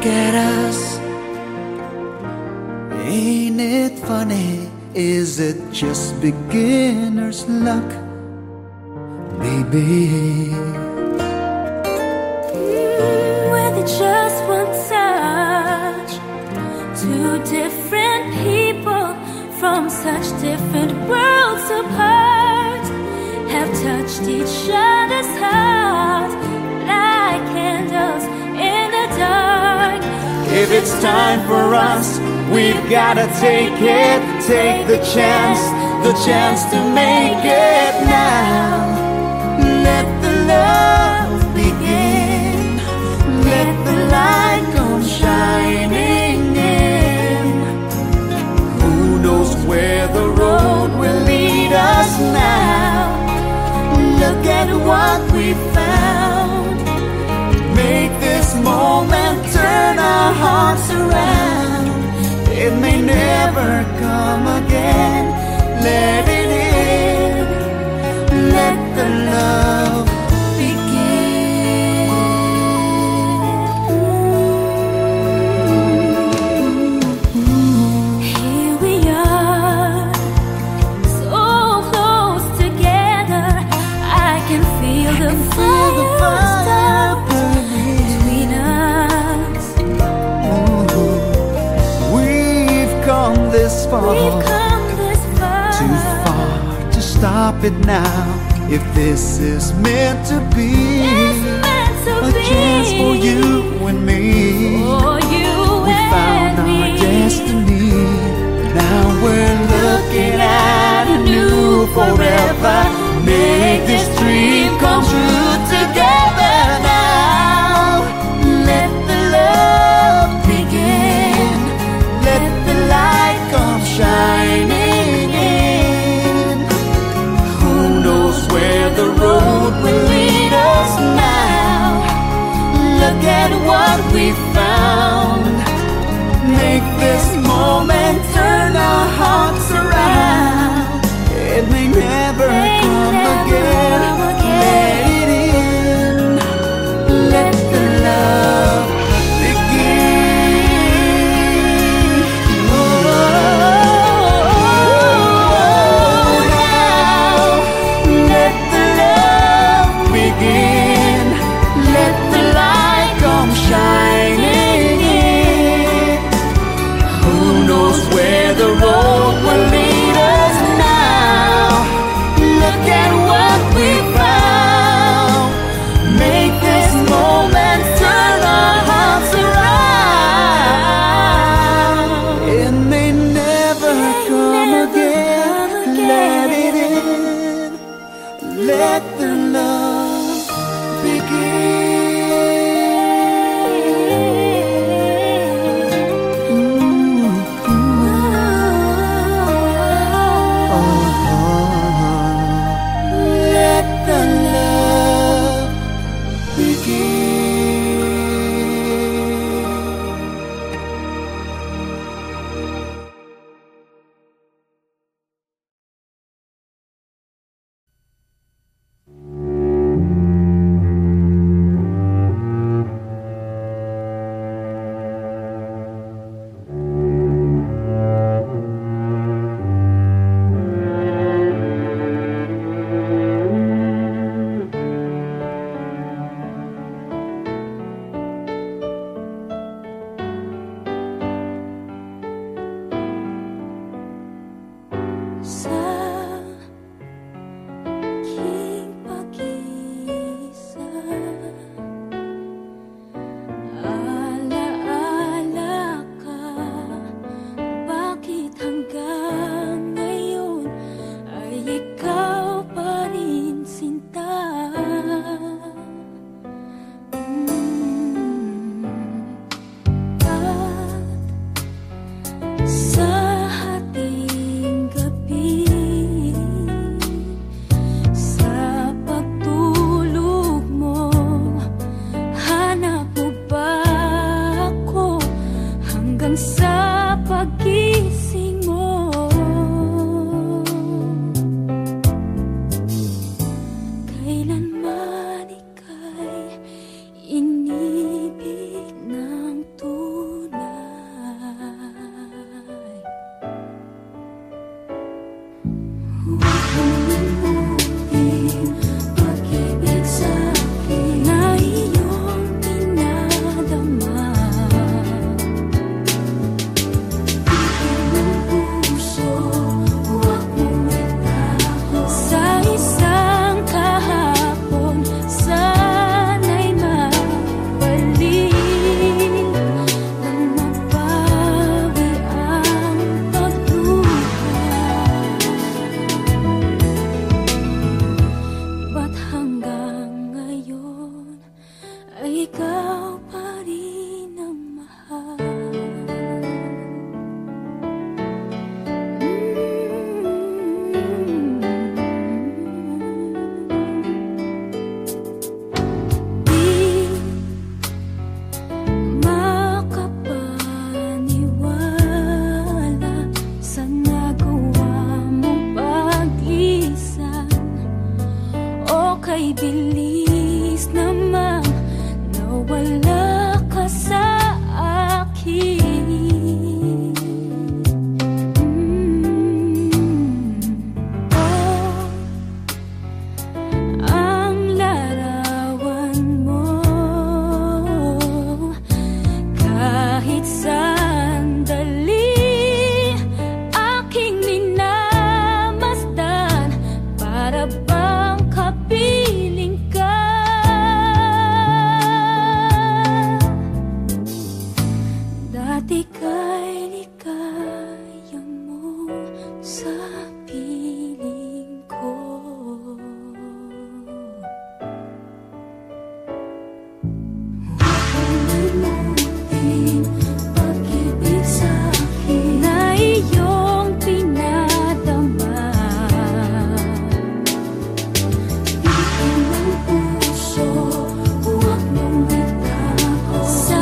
at us. Ain't it funny? Is it just beginner's luck? Maybe. With just one touch, two different people from such different worlds apart have touched each other's hearts like candles in the dark. If it's time for us, we've gotta take it. Take the chance to make it now. Let the love begin. Let the light come shining in. Who knows where the road will lead us now? Look at what we found. Make this moment turn our hearts around. It may never come again. Let it in. Let the love begin. Here we are, so close together. I can feel the fire start between us. We've come this far. Too far to stop it now. If this is meant to be, a chance for you and me. We found our destiny. Now we're looking at a new forever. Make this dream come true together now. Let the love begin. Let the light come shining in. Who knows where the road will lead us now? Look at what we found. Make this moment turn our hearts around. It may never come again. Let it in. Let the love begin. Oh, now let the love begin. Let the light come shining. ikaw pa rin ang mahal. Kay bilis namang nawala ka sa akin. Oh, ang larawan mo kahit sandali aking minamasdan para bang kapiling ka. Dati kay ligaya mo sa piling ko. Huwag kang limutin pag-ibig sa'kin na iyong pinadama. Sa